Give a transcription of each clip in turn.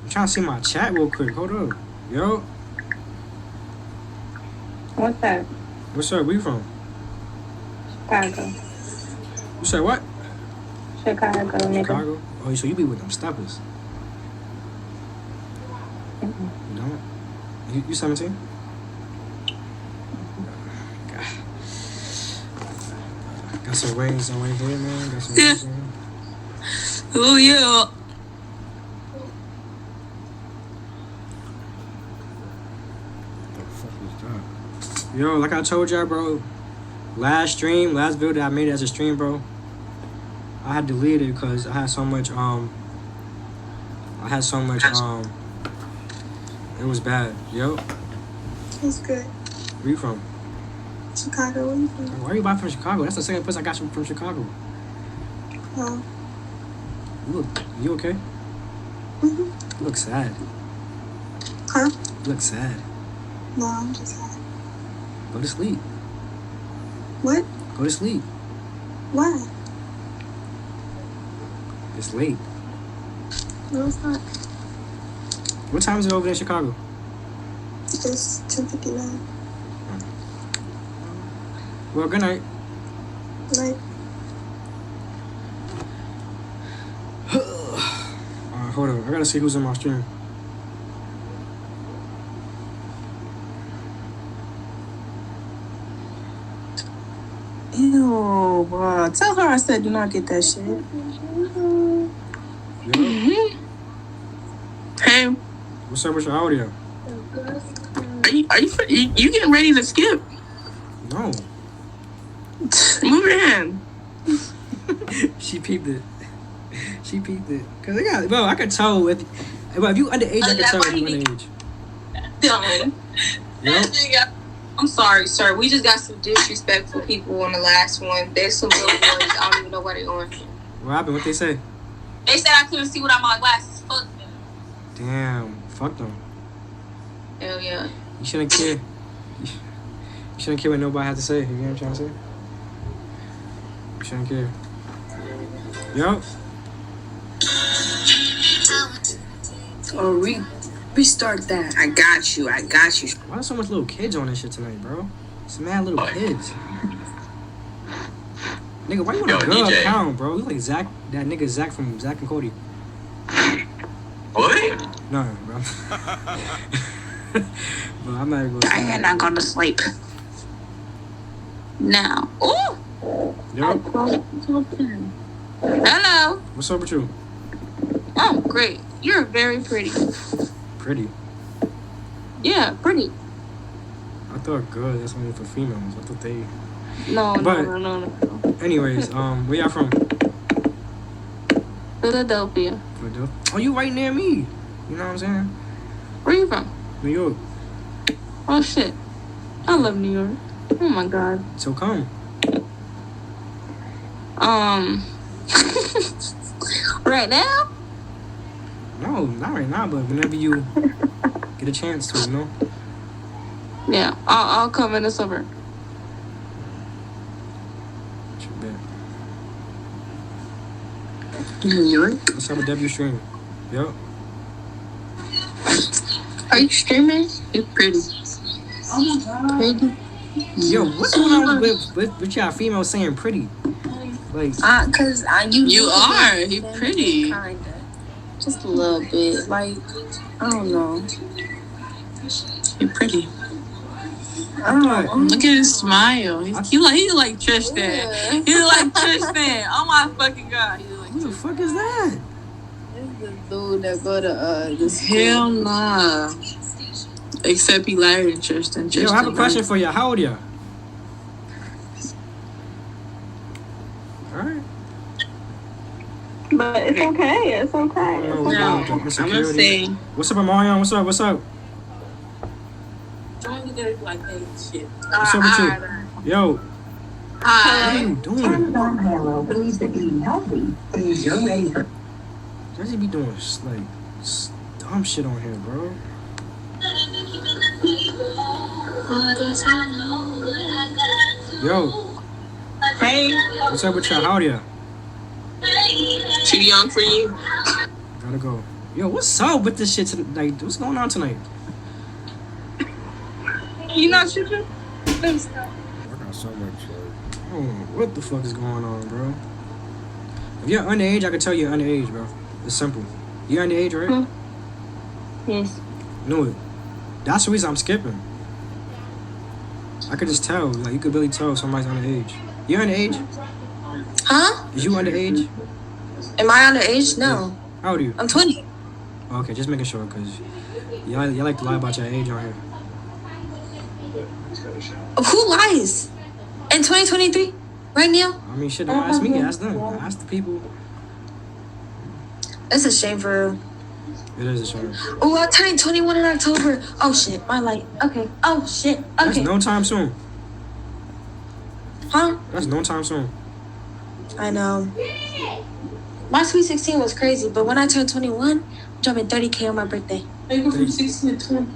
I'm trying to see my chat real quick. Hold up. Yo. What's that? What's up? Where you from? Chicago. You said what? Chicago, nigga. Chicago? Oh, so you be with them steppers? Mm-mm. You don't? You 17? Got some rings on right here, man. Got some rings on. Oh, yeah. What the fuck was that? Yo, like I told y'all, bro. Last video that I made as a stream, bro. I had deleted it because I had so much, it was bad. Yo. It's good. Where you from? Chicago, where you from? Why are you from Chicago? That's the second place I got you from Chicago. Oh. You okay? Mm-hmm. You look sad. Huh? You look sad. No, I'm just happy. Go to sleep. What? Go to sleep. Why? It's late. No, it's not. What time is it over there in Chicago? It's 10:59. Well, good night. Like, Alright, hold on. I gotta see who's in my stream. ew, bro. Tell her I said do not get that shit. Yo, Hey, what's up with your audio? are you getting ready to skip? No. Move your hand. She peeped it. She peeped it. Cause I could tell if you underage, I could tell if you underage. Done. Yo, I'm sorry, sir. We just got some disrespectful people on the last one. There's some little boys. I don't even know where they are. what happened? What they say? They said I couldn't see without my glasses. Fuck them. Damn, fuck them. Hell yeah. You shouldn't care. You shouldn't care what nobody had to say. You know what I'm trying to say? You shouldn't care. Yo. Oh, restart that. I got you. Why are so much little kids on this shit tonight, bro? It's mad little kids. Nigga, why you on a girl DJ. account, bro? You like Zach, that nigga Zach from Zach and Cody. What? No, bro. But I'm not even gonna I say am that. not going to sleep. Now. Ooh. Yo, Hello. what's up with you? Oh, great. You're very pretty. Pretty. Yeah, pretty. I thought good. That's only for females. I thought they. No. Anyways, where y'all from? Philadelphia. Oh, you right near me. You know what I'm saying? Where you from? New York. Oh, shit. I love New York. Oh, my God. So come. Right now? No, not right now, but whenever you get a chance to, you know. Yeah, I'll come in the summer. What you bet? New York? Let's have a W stream. Yo. Are you streaming? You're pretty. Oh my god. Pretty. Yo, what's going on with y'all females saying pretty? Like, Cause You are. You're pretty. Kinda. Just a little bit. Like, I don't know. You're pretty. I don't know. Look at his smile. He like Tristan. Yeah. He's like Tristan. Oh my fucking God. He's like who the fuck is that? This is the dude that go to this hell nah. Except he lighter than Tristan. Yo, I have a question for you. How old are you? Alright. But it's okay. It's okay. Oh, No, wow, I'm insecurity. gonna say. What's up, Marion? What's up? What's up? Don't look at it like that shit. What's up with you? Yo, what Hi. are you doing? Halo believes that eating healthy means you're ready for. Does he be doing like dumb shit on here, bro? Yo, Hey. what's up with y'all? How old are you? Too young for you? Gotta go. Yo, what's up with this shit tonight? What's going on tonight? You not tripping? I got so much. I don't know what the fuck is going on, bro. If you're underage, I can tell you're underage, bro. It's simple. You're underage, right? Yes. Knew it. That's the reason I'm skipping. I could just tell. Like, you could really tell somebody's underage. You underage? Huh? Is you underage? Am I underage? No. How old are you? I'm 20. Okay, just making sure, because y'all like to lie about your age on here. Who lies? In 2023? Right now? I mean, shit, don't ask me. Ask them. Ask the people. That's a shame for real. It is a shame. Oh, I turned 21 in October. Oh, shit. My light. Okay. Oh, shit. Okay. That's no time soon. Huh? That's no time soon. I know. My Sweet 16 was crazy, but when I turned 21, I'm dropping 30K on my birthday. How you go from 16 to 20?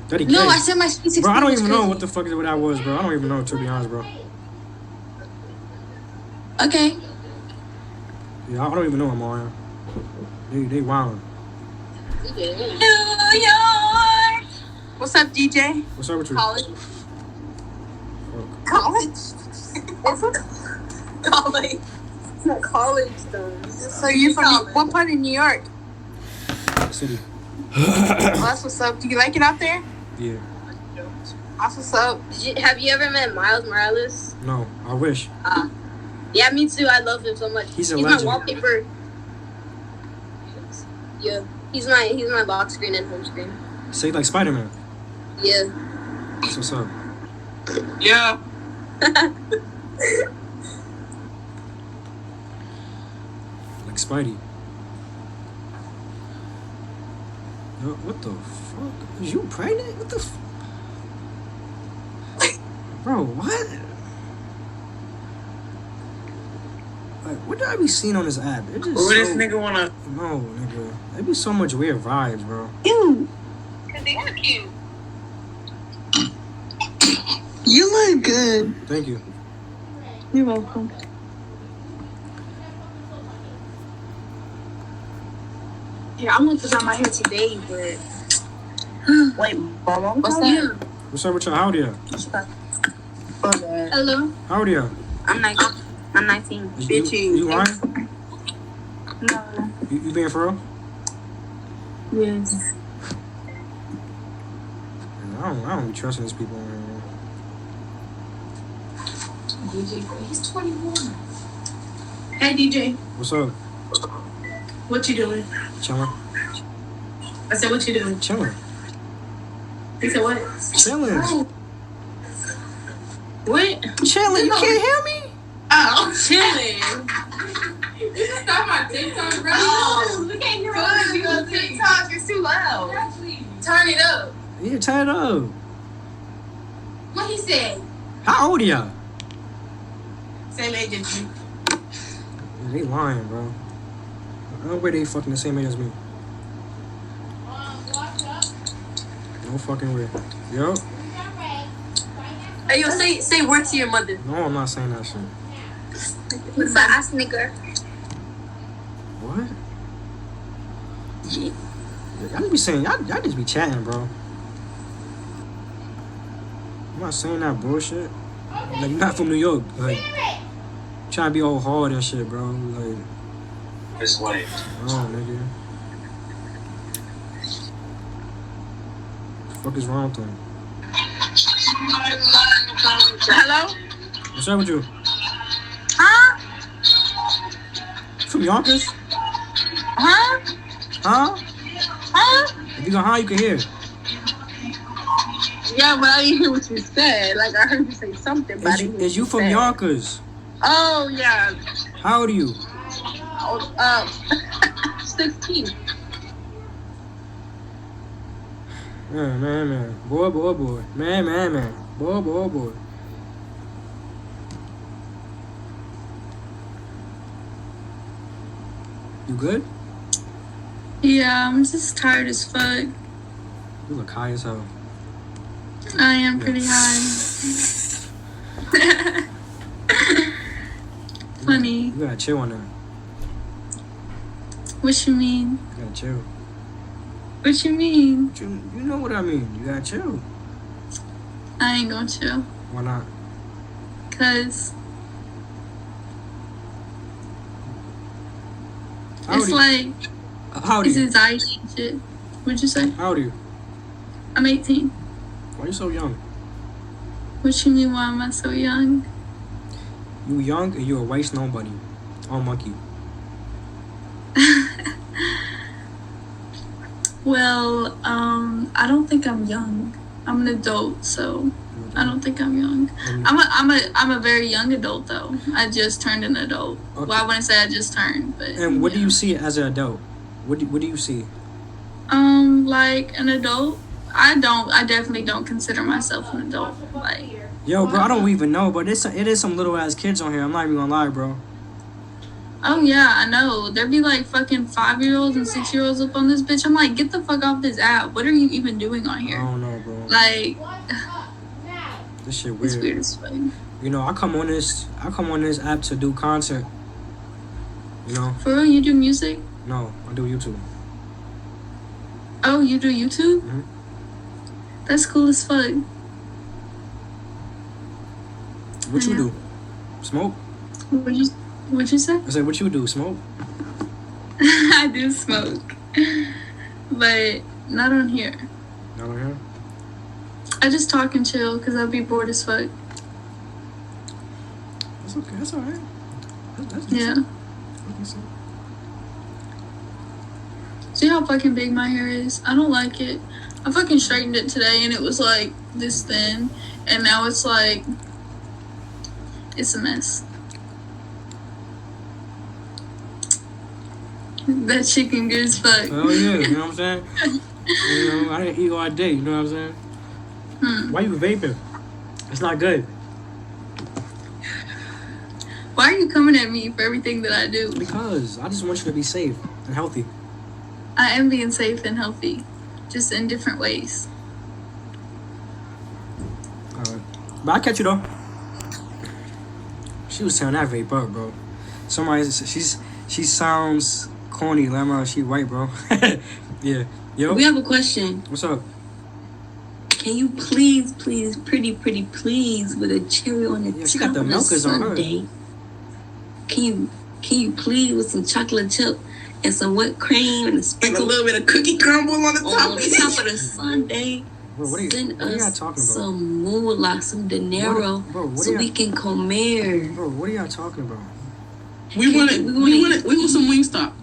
30K. No, I said my Sweet 16 Bro, I don't was even know crazy. what the fuck that was, bro. I don't even know, to be honest, bro. Okay. Yeah, I don't even know them all. They wildin'. New York. What's up, DJ? What's up with you? College. College. College. It's not college though. So you're from what part of New York? City. Oh, that's what's up. Do you like it out there? Yeah. That's what's up. Have you ever met Miles Morales? No, I wish. Yeah, me too. I love him so much. He's a my legend. wallpaper. Yeah, he's my lock screen and home screen. Say like Spider-Man. Yeah. That's what's up. Yeah. Like Spidey. Yo, what the fuck? Is you pregnant? What the Bro, what? Like, what did I be seeing on this app? It just What this nigga wanna? No, nigga. There be so much weird vibes, bro. Ew. Cause they are cute. You look good. Thank you. You're welcome. Yeah, I want to dye my hair today, but Wait, mama. What's that? What's up with y'all? How old are you? Hello. How old are you? I'm 19. I'm 19. You lying? No. You being for real? Yes. I don't be trusting these people. Man. He's 21. Hey, DJ. What's up? What you doing? Chilling. I said, what you doing? Chilling. He said, what? Chilling. What? Chilling. You can't hear me? Oh, chilling. You just stop my TikTok, bro. Oh, look at your good. You on TikTok? It's too loud. Turn it up. Yeah, turn it up. What he said? How old are y'all? Same age as you. Yeah, they lying, bro. No way they fucking the same age as me. No fucking way. Yo. Hey, yo, say word to your mother. No, I'm not saying that shit. What's my ass nigger? What? Y'all just be saying, y'all just be chatting, bro. I'm not saying that bullshit. Like, you're not from New York. Like, trying to be all hard and shit, bro. Like, This way. oh, nigga. What the fuck is wrong with them? Hello? What's up with you? Huh? From Yonkers? Huh? Huh? Huh? If you go high, you can hear. Yeah, but I didn't hear what you said. Like, I heard you say something, but I didn't hear Is you what from said. Yonkers? Oh, yeah. How old are you? 16. Man. Boy. Man. Boy. You good? Yeah, I'm just tired as fuck. You look high as hell. I am pretty high. Funny. You gotta chill on that. What you mean? You gotta chill. What you mean? You know what I mean. You gotta chill. I ain't gonna chill. Why not? Cause How it's old are like you? How old are it's you? anxiety and shit. What'd you say? How old are you? I'm 18. Why you so young? What you mean? Why am I so young? You young and you a white nobody. Oh, monkey. Well, I don't think I'm young. I'm an adult, so I don't think I'm young. I'm a very young adult though. I just turned an adult. Okay. Well, I wouldn't say I just turned, but. And what do yeah. you see as an adult? What do you see? Like an adult. I definitely don't consider myself an adult. Like. Yo, bro, I don't even know, but it is some little ass kids on here. I'm not even gonna lie, bro. Oh yeah, I know. There be like fucking 5-year-olds and 6-year-olds up on this bitch. I'm like, get the fuck off this app. What are you even doing on I here? don't know, bro. Like, This shit it's weird. weird as fuck. You know, I come on this app to do content. You know? For real, you do music? No, I do YouTube. Oh, you do YouTube? Mhm. That's cool as fuck. What you Yeah. do? Smoke? What'd you say? I said, what you do? Smoke? I do smoke, but not on here. Not on here? I just talk and chill because I'd be bored as fuck. That's okay. That's alright. That's Yeah. decent. That's decent. See how fucking big my hair is? I don't like it. I fucking straightened it today and it was like this thin, and now it's like it's a mess. That chicken good as fuck. Oh yeah, you know what I'm saying? You know, I didn't eat all day, you know what I'm saying? Why you vaping? It's not good. Why are you coming at me for everything that I do? Because I just want you to be safe and healthy. I am being safe and healthy, just in different ways. Alright. But I catch you though. She was tearing that vape up, bro. She sounds corny, Lamar. She white, bro. Yeah. Yo. We have a question. What's up? Can you please, pretty please, with a cherry on the Yeah, she top got the of the milkers on her. sundae? Can you please with some chocolate chip and some whipped cream and a sprinkle, little bit of cookie crumble on the on top of the sundae? Bro, what are Send y'all us talking about? some moolah, some dinero, What so are we y'all, can comer. bro, what are y'all talking about? We want some Wingstop.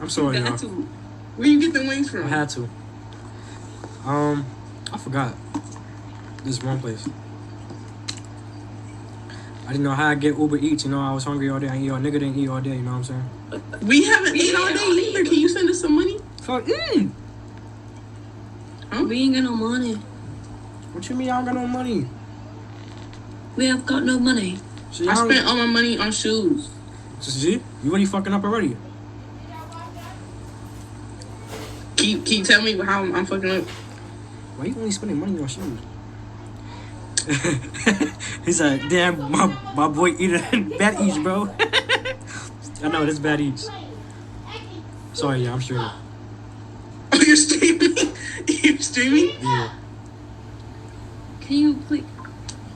I'm sorry, y'all. Where you get the wings I from? had to. I forgot. This one place. I didn't know how I get Uber Eats. You know, I was hungry all day. I eat all nigga didn't eat all day. You know what I'm saying? We haven't eaten all day either. Can you send us some money? Fuck. We ain't got no money. What you mean y'all got no money? We have got no money. So I y'all, spent all my money on shoes. See? You really fucking up already. Keep telling me how I'm fucking up. Why you only spending money on shoes? He's like, damn, my boy eating bad eats, bro. I know, this bad eats. Sorry, yeah, I'm sure. Oh, you're streaming? You're streaming? Yeah. Can you please?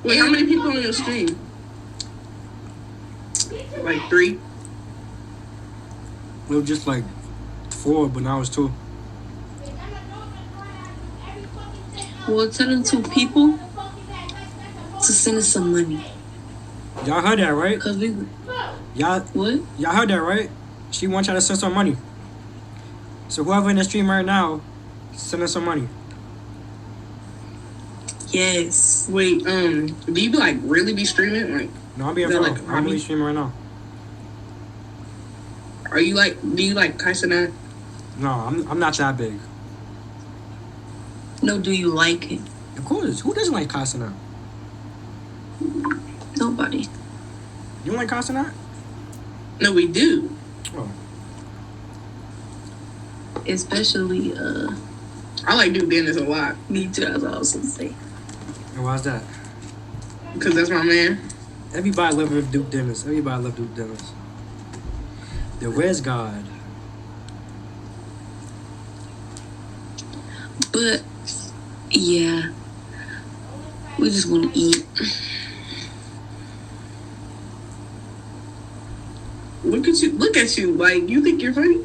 Wait, how many people on your stream? Like 3? It was just like 4, but now it's 2. Well, tell them 2 people to send us some money. Y'all heard that, right? Cause we Y'all heard that, right? She wants y'all to send some money. So whoever in the stream right now, send us some money. Yes. Wait, do you like really be streaming? Like, No, I'm being Is that real. like a I'm really hobby? streaming right now. are you like? Do you like cussing at? No, I'm not that big. No, do you like it? Of course. Who doesn't like Casanat? Nobody. You don't like Casanat? No, we do. Oh. Especially I like do business a lot me too. I was also say. And why's that? because that's my man. Everybody love Duke Dennis. Everybody love Duke Dennis. The Where's God? But yeah, we just want to eat. Look at you. Like, you think you're funny?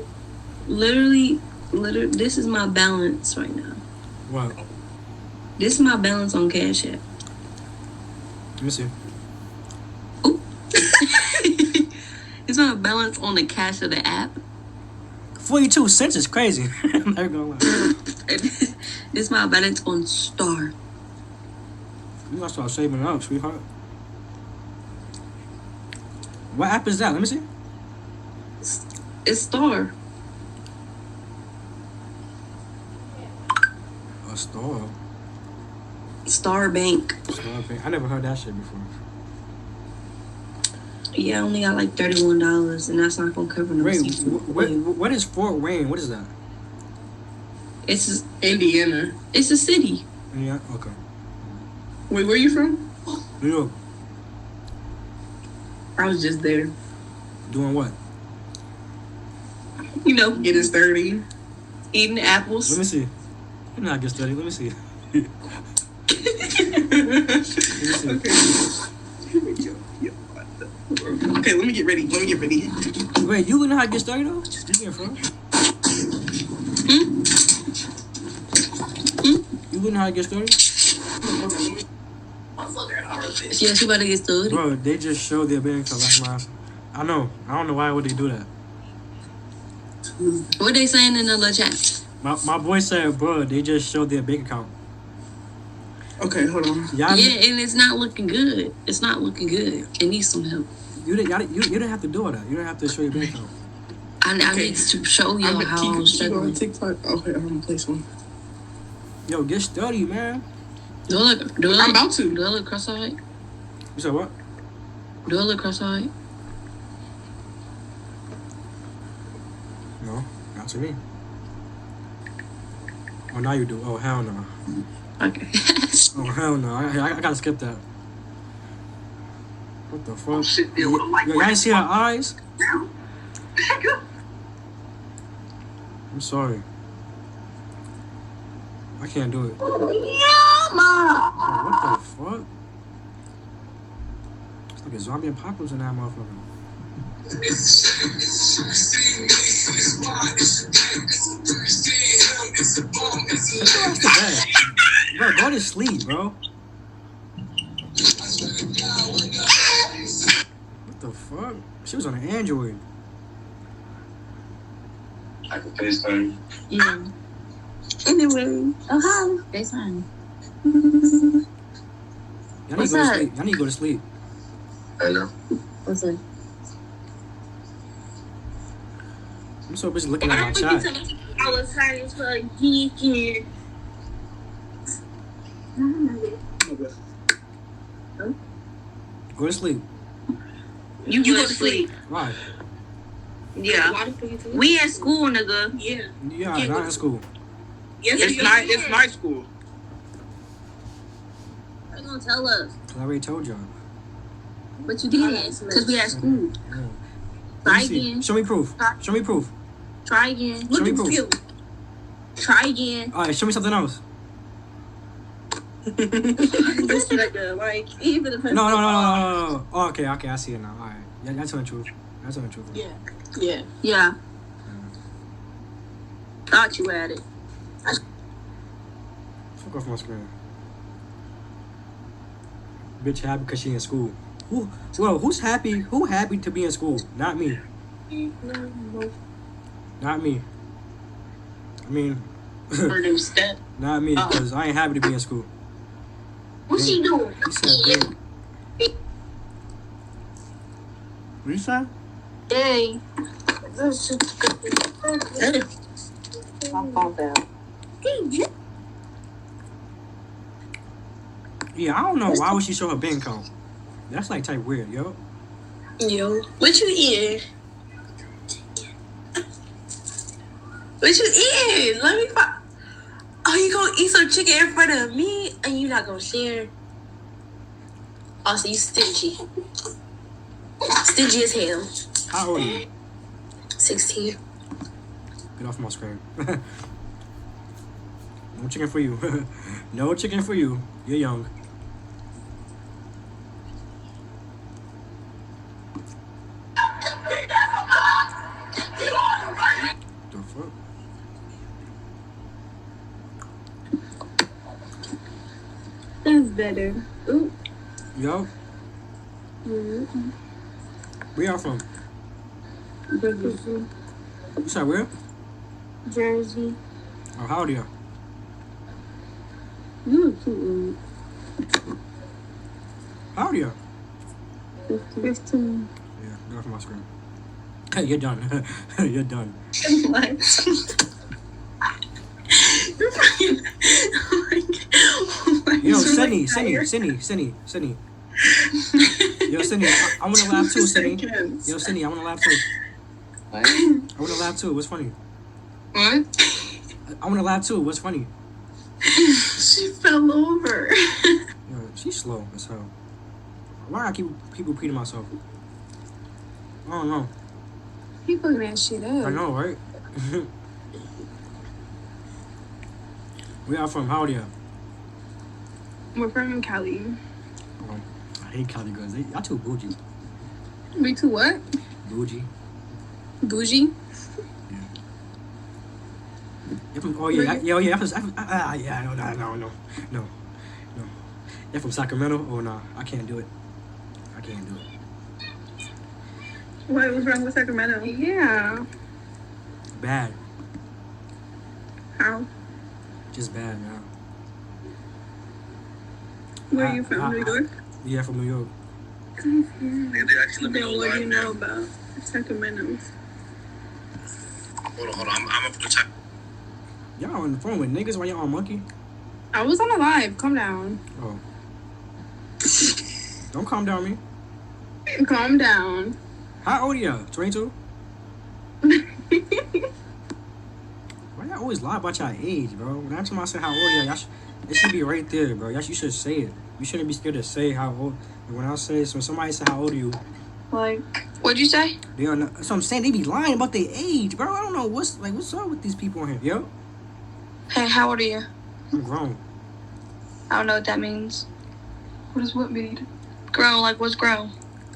Literally, this is my balance right now. What? This is my balance on Cash App. Let me see. Ooh. It's my balance on the Cash of the app. 42 cents is crazy. I'm never gonna lie. This is my balance on Star. You gotta start saving up, sweetheart. What app is that? Let me see. It's Star. A Star. Star Bank. Star Bank. I never heard that shit before. Yeah, I only got like $31, and that's not gonna cover no Wait, seafood. what is Fort Wayne? What is that? It's Indiana. It's a city. Yeah, okay. Wait, where you from? New York. I was just there. Doing what? You know, Getting sturdy. eating apples. Let me see. You know how to get study. Let me see. Okay, let me get ready. Wait, you know how to get started though? You getting from? You know how to get started? Yeah, she about to get started. Bro, they just showed their bank account last month. I know. I don't know why would they do that. What they saying in the little chat? My boy said, bro, they just showed their bank account. Okay, hold on. Yeah, and it's not looking good. It's not looking good. It needs some help. You didn't have to do all that. You didn't have to show your bank account. I need to show y'all how I'm Keep struggling. on TikTok. Okay, I'm gonna play some. Yo, get study, man. Do I look I'm about to. Do I look cross-eyed? You said what? Do I look cross-eyed? No, not to me. Oh, now you do. Oh, hell no. Okay. Oh, hell no. I gotta skip that. What the fuck? Yo, You guys see her eyes? I'm sorry. I can't do it. Oh, what the fuck? It's like a zombie apocalypse in that motherfucker. Bro, go to sleep, bro. What the fuck? She was on an Android. I can FaceTime. Yeah. Anyway. Oh, hi. FaceTime. Y'all need to go to sleep. Y'all need to go to sleep. I know. What's that? I'm so busy looking at my chat. I was trying to geeking. Go to sleep. You go to sleep. Why? Yeah. We at school, nigga. Yeah. Yeah, not in school. Yes, It's night school. They're gonna tell us. I already told y'all. But you did. Because we at school. Yeah. Try Let me see. again. Show me proof. Show me proof. Try again. Show me Look at proof. you. Try again. Alright, show me something else. Just like even if No. Oh, okay, I see it now. Alright. Yeah, that's the truth. That's the truth. Yeah. Thought you had it. Fuck off my screen. Bitch happy because she in school. Who's happy? Who happy to be in school? Not me. Not me. I mean, Her new step. not me, because I ain't happy to be in school. What's she doing? He said, "Babe." What you say? Hey. My phone fell. Yeah, I don't know. Why would she show her bank account? That's like type weird, yo. Yo. What you eating? What you eating? Let me find. Oh, you gonna eat some chicken in front of me and you not gonna share? Oh, so you stingy. Stingy as hell. How old are you? 16. Get off my screen. No chicken for you. No chicken for you. You're young. The fuck? That's better. Ooh. Yo, Mm-hmm. where y'all from? Jersey. You said where? Jersey. Oh, how old are you? You look too How old are you? old. 15. Yeah, get off my screen. Hey, you're done. You're done. What? Yo, Cindy. Yo, Cindy, I want to laugh too, Cindy. Yo, Cindy, I want to laugh too. What? I want to laugh too. What's funny? What? I want to laugh too. What's funny? She fell over. Yo, she's slow as hell. Why I keep repeating myself? I don't know. He fucking that shit up. I know, right? Where y'all from? How old are you? We're from Cali. Oh, I hate Cali girls. Y'all too bougie. We too what? Bougie. Bougie? You're from, oh yeah, yeah. You're from Sacramento? Oh no, I can't do it. I can't do it. What was wrong with Sacramento? Yeah. Bad. How? Just bad, man. Where are you from? New York? Yeah, from New York. Then what do you know about Sacramento? Hold on. I'm up to check. Y'all on the phone with niggas while y'all on monkey? I was on a live. Calm down. Oh. Don't calm down me. Calm down. How old are you? 22? Why y'all always lie about y'all age, bro? When every time I say how old are you, it should be right there, bro. You should say it. You shouldn't be scared to say how old. And when I say, so somebody say how old are you, Like, what'd you say? they are not, so I'm saying they be lying about their age, bro. I don't know what's up with these people on here, yo. Hey, how old are you? I'm grown. I don't know what that means. What does what mean? Grown, like what's grown?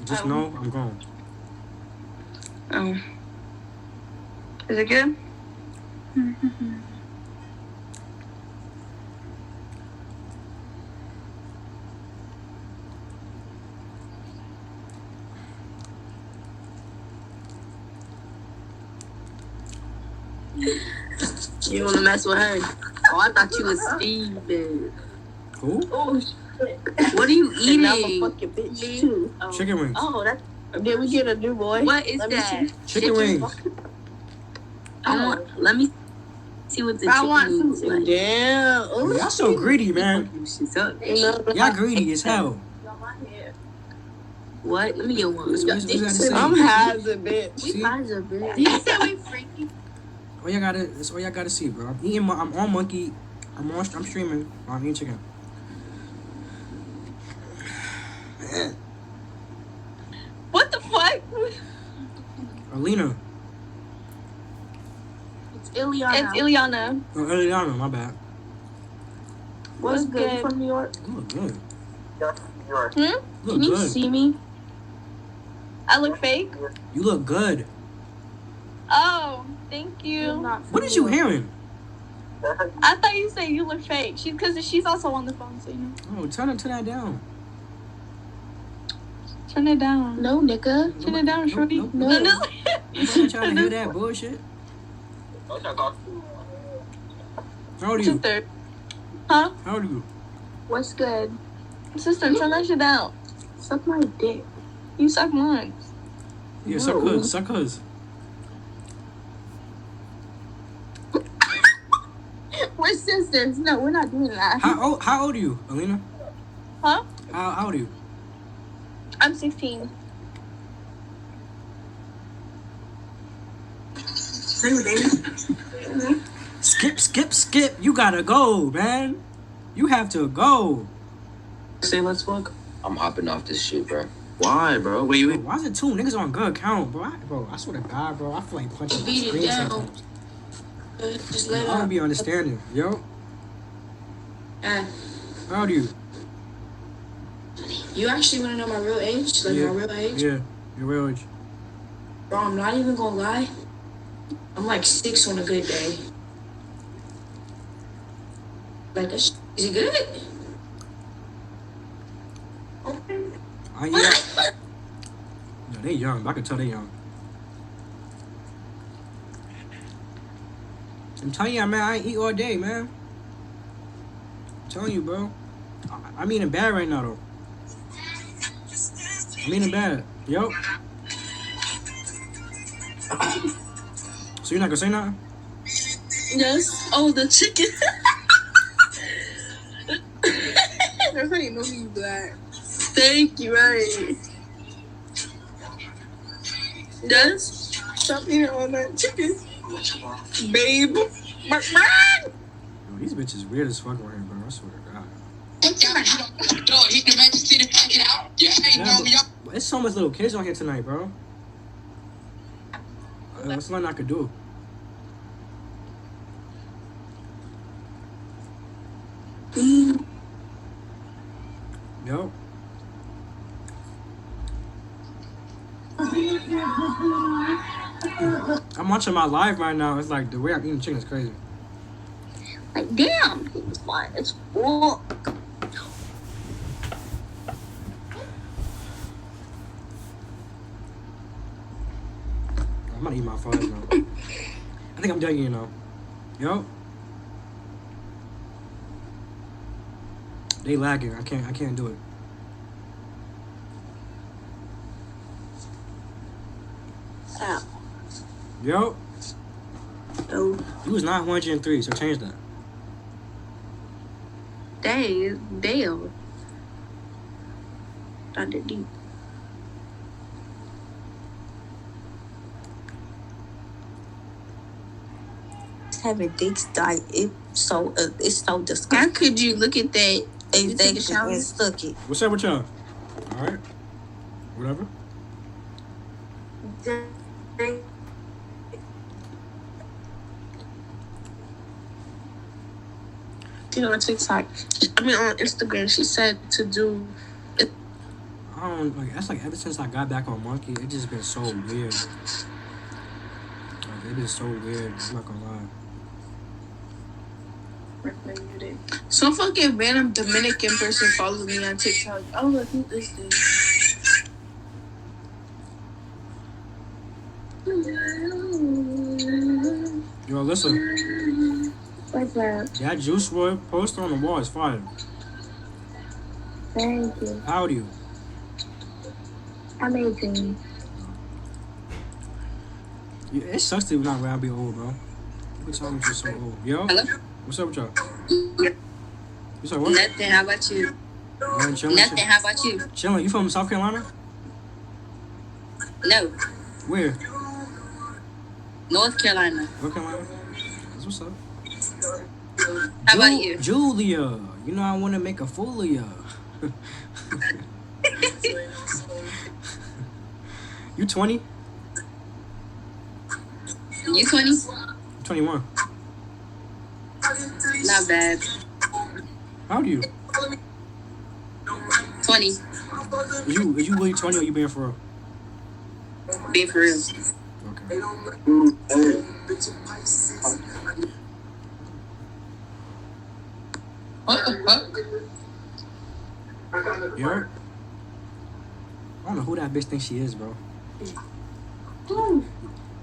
Just know I'm grown. Oh. Is it good? You wanna mess with her? Oh, I thought you was Steven. Who? Oh, shit. What are you eating? I'm a fucking bitch too. Chicken wings. Oh, that's... Did we get a new boy? What is Let me that? see. Chicken wings. Let me see what the I chicken want wings some. like. Damn. Ooh, Y'all so greedy, man. She's up. Y'all greedy as hell. What? Let me get one. What's that to say? I'm high as a bitch. See? Eyes are big. You said we freaky. That's all y'all gotta see, bro. I'm on monkey. I'm streaming while I'm eating chicken. What the fuck? Alina. It's Ileana. It's Ileana. Oh, Eliana, my bad. What's good? good? You from New York? You look good. Hmm? You look Can you good. see me? I look fake? You look good. Oh, thank I'm you. not from What is New you York. hearing? I thought you said you look fake. Because she's also on the phone, so you know. Oh, turn that down. Turn it down. No, nigga. Turn it down, shorty. Nope. No. Nobody trying to hear that bullshit. How old are you? Sister. Huh? How old are you? What's good? Sister, turn that shit down. Suck my dick. You suck mine. Yeah, No. suck hers. We're sisters. No, we're not doing that. How old are you, Alina? Huh? How old are you? I'm 16. Skip. You gotta go, man. You have to go. Say let's fuck. I'm hopping off this shit, bro. Why, bro? Wait. Bro, why is it 2 niggas on good count, bro? I swear to God, bro. I feel like punching the screen sometimes. Just I let don't it be understanding. Yo, out. how old are you? You actually want to know my real age? Like Yeah. my real age? Yeah, your real age. Bro, I'm not even gonna lie. I'm like 6 on a good day. Like, is it good? Yeah. Yeah, they young, but I can tell they young. I'm telling you, man, I ain't eat all day, man. I'm telling you, bro. I'm eating bad right now, though. I'm eating bad. Yo. So you're not gonna say nothing? Yes. Oh, the chicken. That's how you know you black. Thank you, right. Yes. Stop eating all that chicken. Babe. Yo, these bitches weird as fuck around here, bro. I swear to God. Yeah, but it's so much little kids on here tonight, bro. That's nothing I could do. Yo. I'm watching my live right now. It's like the way I'm eating chicken is crazy. Like, damn, it's fun. It's full. I'm gonna eat my fries now. I think I'm done eating now. Yo. They lagging. I can't do it. Ow. Yo. Oh, You was not 103, so change that. damn. I did deep. Having dicks die, it's so disgusting. How could you look at that? You take a shower? and stuck it. What's up with y'all? All right. Whatever. You know, on TikTok, on Instagram, she said to do. I don't like. That's like ever since I got back on Monkey, it just been so weird. Like, it been so weird. I'm not gonna lie. Some fucking random Dominican person follows me on TikTok. Oh, look, who is this? Yo, listen. What's that? That Juice WRLD poster on the wall is fire. Thank you. How old are you? I'm 18. Yeah, it sucks to not rather be old, bro. People tell me you're so old. Yo. Hello? What's up with y'all? You said what? Nothing. How about you? Man, chilling. Nothing. How about you? Chilling. You from South Carolina? No. Where? North Carolina. North Carolina? That's what's up. How about you? Julia. You know I want to make a fool of ya. You 20? You 20? 21. Not bad. How old are you? 20. Is you really 20 or you being for real? Being for real. Okay. What the fuck? You heard? I don't know who that bitch thinks she is, bro.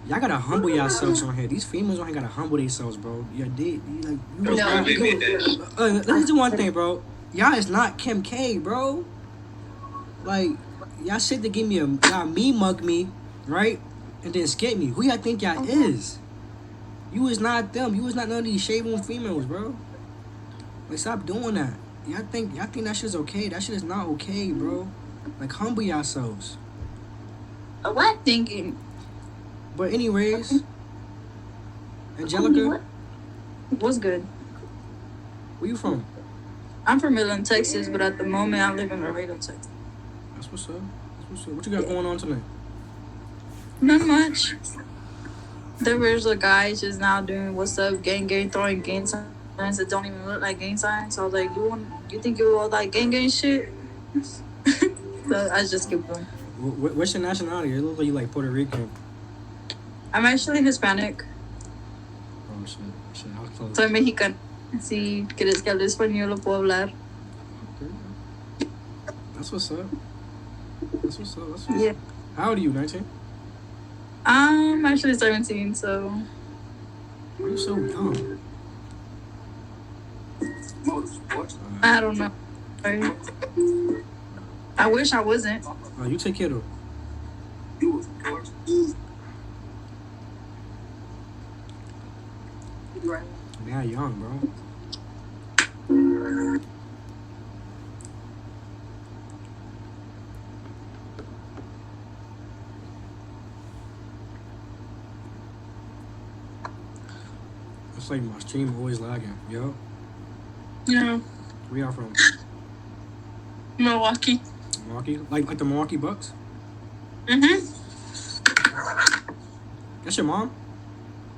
Y'all gotta humble yourselves on here. These females on here gotta humble themselves, bro. Let's do one thing, bro. Y'all is not Kim K, bro. Like, y'all sit to give me y'all mug me, right? And then skip me. Who y'all think y'all is? You is not them. You is not none of these shaving females, bro. Like, stop doing that. Y'all think that shit's okay. That shit is not okay, bro. Like, humble yourselves. What? Thinking. But anyways, Angelica, What's good? where you from? I'm from Midland, Texas, but at the moment I live in Laredo, Texas. That's what's up. That's what's up. What you got going on tonight? Not much. There was a guy just now doing what's up, gang, throwing gang signs that don't even look like gang signs. So I was like, you think you all like gang shit? So I just keep going. What's your nationality? It looks like you like Puerto Rican. I'm actually Hispanic. Oh shit, I was close. Soy mexicano. Si quieres que hable español, lo puedo hablar. Okay. That's what's up. That's what's up. That's what's Yeah. up. How old are you? 19? I'm actually 17, so. Why are you so young? I don't know. I wish I wasn't. Oh, you take care though. Yeah, young, bro. It's like my stream always lagging. Yo, Yeah. where y'all from? Milwaukee. Milwaukee? Like the Milwaukee Bucks? Mm-hmm. That's your mom?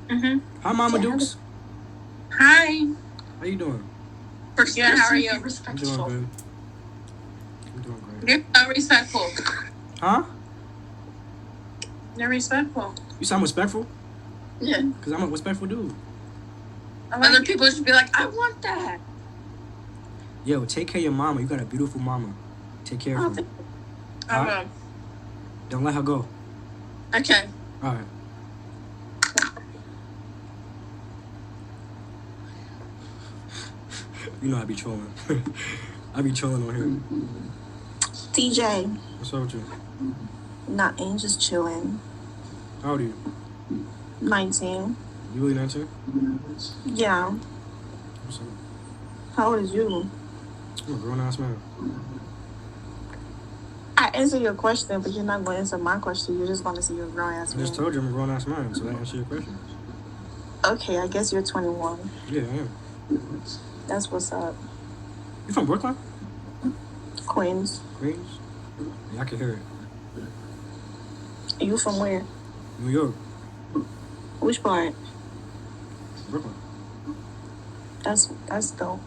Mm-hmm. Hi, Mama Dukes. Hi. How you doing? Good, how are you? I'm doing good. I'm doing great. You're so respectful. Huh? You're respectful. You sound respectful? Yeah. Because I'm a respectful dude. Other people should be like, I want that. Yo, take care of your mama. You got a beautiful mama. Take care of her. I will. Don't let her go. Okay. All right. You know I be trolling. I be trolling on here. DJ, What's up with you? nothing, just chilling. How old are you? 19. You really 19? Yeah. What's up? How old is you? I'm a grown ass man. I answer your question, but you're not going to answer my question. You're just going to say you're a grown ass I man. just told you I'm a grown ass man, so that answers your question. Okay, I guess you're 21. Yeah, I am. That's what's up. You from Brooklyn? Queens. Queens? Yeah, I can hear it. You from where? New York. Which part? Brooklyn. That's dope.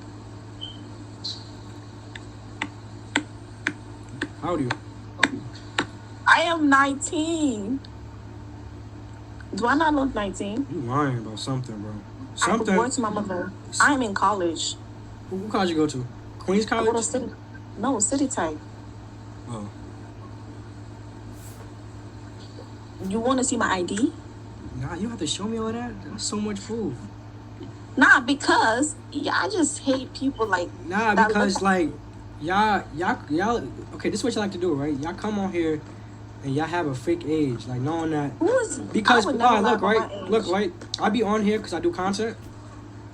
How old are you? I am 19. Do I not look 19? You lying about something, bro. I Something. divorced my mother. I'm in college. What college you go to? Queens I go to College? city. No, city type. Oh. You want to see my ID? Nah, you have to show me all that? That's so much proof. Nah, because I just hate people like. Nah, that because look- like y'all okay, this is what you like to do, right? Y'all come on here and y'all have a fake age, like knowing that Who is? because I would never lie look, about right? my age. Look, right? I be on here because I do content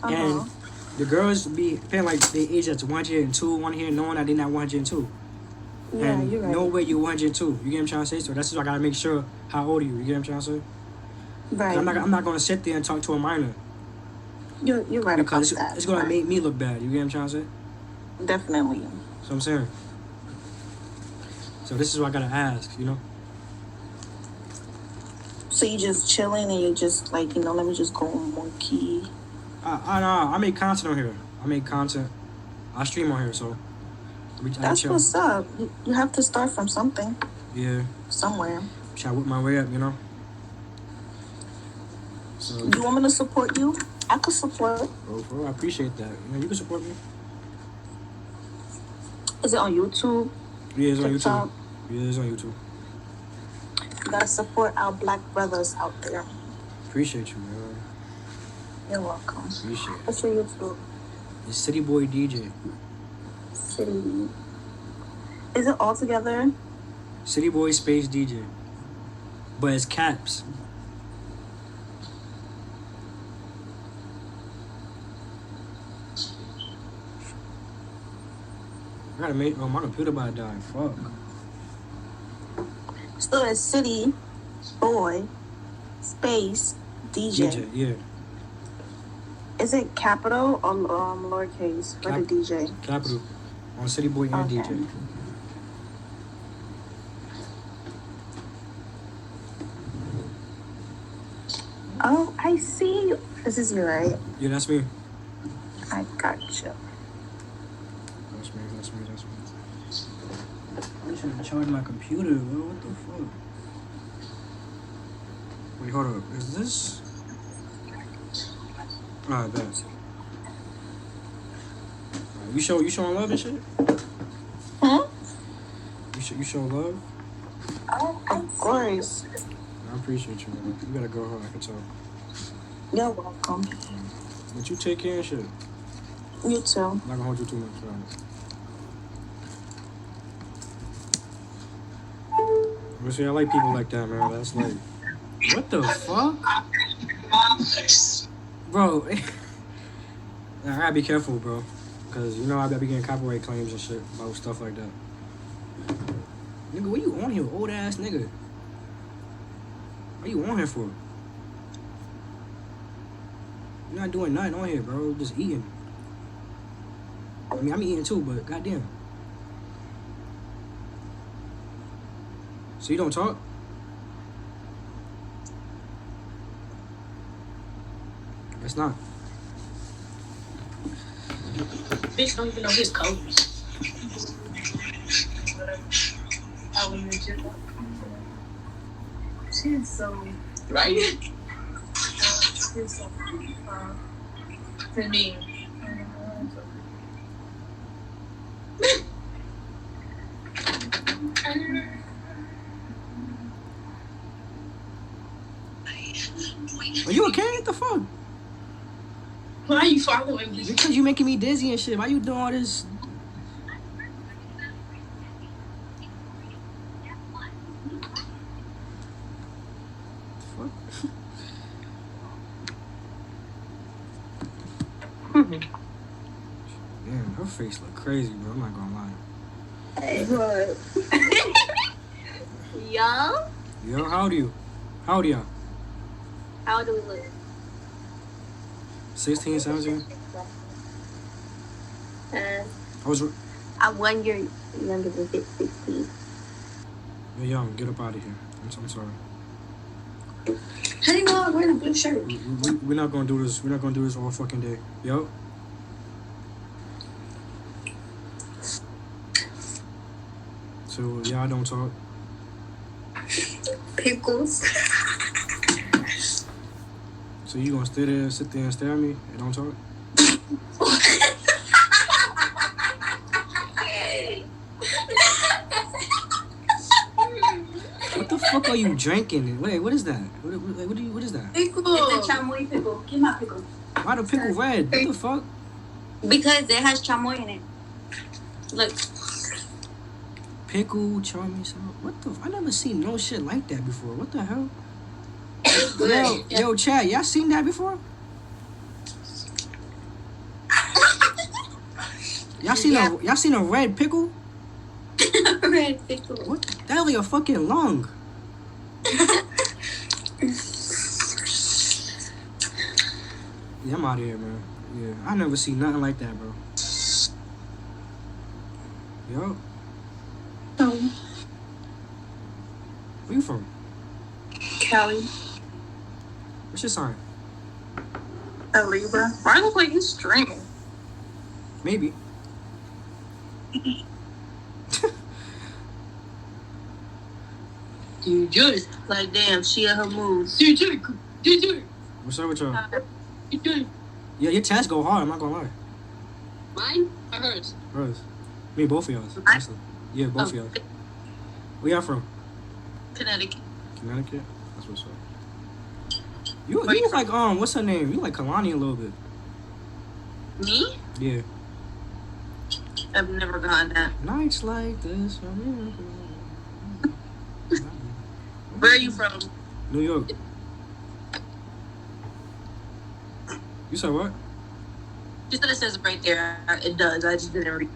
and the girls be feeling like they age that's 102 on here, knowing that they're not 102. Yeah, And you're right. no way you're 102. You get what I'm trying to say? So that's just why I gotta make sure how old are you. You get what I'm trying to say? 'Cause Right. I'm not gonna sit there and talk to a minor You're right about because that. it's gonna Right. make me look bad. You get what I'm trying to say? Definitely. So I'm saying. So this is what I gotta ask, you know? So you just chilling and you just like, let me just go on one key. I make content on here. I make content. I stream on here, so I That's chill. what's up. You have to start from something, Yeah, somewhere. try to whip my way up, you know? So, You want me to support you? I could support. bro, I appreciate that. You know, you can support me. Is it on YouTube? Yeah, it's on TikTok? YouTube. Yeah, it's on YouTube. You gotta support our black brothers out there. Appreciate you, man. You're welcome. Appreciate it. What's your YouTube? It's City Boy DJ. City. Is it all together? City Boy Space DJ. But it's caps. I gotta make. Oh, my computer about to die. Fuck. So it's City Boy Space DJ. DJ, yeah. Is it capital or lowercase for the DJ? Capital. On City Boy and Okay. DJ. Oh, I see. This is you, right? Yeah, that's me. I got you. That's me. I should charge my computer, bro. What the fuck? Wait, hold up. Is this? Ah, that's. You showing love and shit? Huh? You show love? Oh, of course. I appreciate you, man. You gotta go hard. I can tell. You're welcome. But you take care and shit. You too. I'm not gonna hold you too much. Right? See, I like people like that, man. That's like, what the fuck? Bro, I gotta be careful, bro. Because, you know, I gotta be getting copyright claims and shit about stuff like that. Nigga, what you on here, old ass nigga? What you on here for? You're not doing nothing on here, bro. Just eating. I mean, I'm eating too, but goddamn. So you don't talk? Guess not. Bitch don't even know his colors. She's so Right? she's so to me. Are you okay? What the fuck? Why are you following me? Because you making me dizzy and shit. Why you doing all this? Fuck. Damn, her face look crazy, bro. I'm not gonna lie. Yo? Yo, how old are you? How old are y'all? How do we look? 16, 17? I was... I'm 1 year younger than 16. You're young. Get up out of here. I'm sorry. How do you know I'm wearing a blue shirt? We're not gonna do this. We're not gonna do this all fucking day. Yo. So y'all don't talk. Pickles. So you gonna sit there and stare at me and don't talk? What the fuck are you drinking? Wait, what is that? What is that? Pickle. It's a chamoy pickle. Give my pickle. Why the pickle red? What the fuck? Because it has chamoy in it. Look. Pickle, charmy sauce. What the? I never seen no shit like that before. What the hell? Yo, Chad, y'all seen that before? Y'all seen a red pickle? Red pickle. What? That like a fucking lung. Yeah, I'm out of here, man. Yeah, I never seen nothing like that, bro. Yo, where you from? Cali. What's your sign? A Libra. Why do I look like you streaming? Maybe. DJ. Like, damn, she at her moves. DJ. What's up with y'all? DJ. Yeah, your tats go hard. I'm not gonna lie. Mine or hers? Bros, me, both of y'all. honestly. Yeah, both of y'all. Where y'all from? Connecticut. Connecticut. That's what's up. You look like what's her name? You like Kalani a little bit. Me? Yeah. I've never gotten that. Nights like this. Where are you from? New York. You said what? She said it says right there. It does. I just didn't read.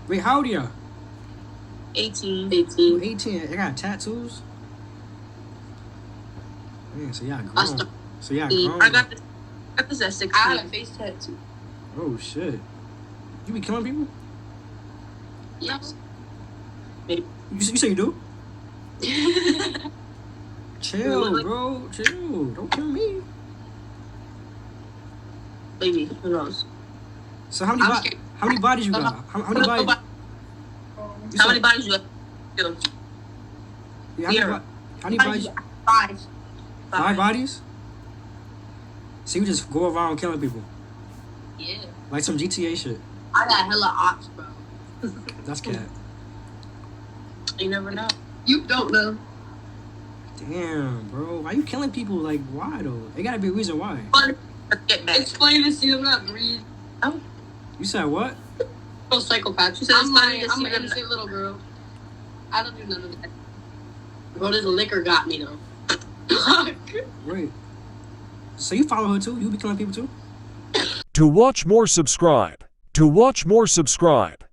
Wait, how old are y'all? 18. You 18. I got tattoos. Man, so y'all grown. So y'all grown. I got I was at 16. I had a face tattoo. Oh shit. You be killing people? Yes. You say you do? Chill, bro. Chill. Don't kill me. Maybe. Who knows? So how many bodies you got? How many bodies? How many bodies you have? Two. Yeah, how many bodies? Five. Five bodies? So you just go around killing people? Yeah. Like some GTA shit. I got hella ops, bro. That's cat. You never know. You don't know. Damn, bro. Why you killing people? Like, why though? There gotta be a reason why. Get back. It's funny to see them not breathe. You said what? Oh, psychopath. She said it's funny to I'm see an them. innocent little girl. I don't do none of that. Bro, this liquor got me though. Wait. So you follow her too? You be killing people too? To watch more, subscribe. To watch more, subscribe.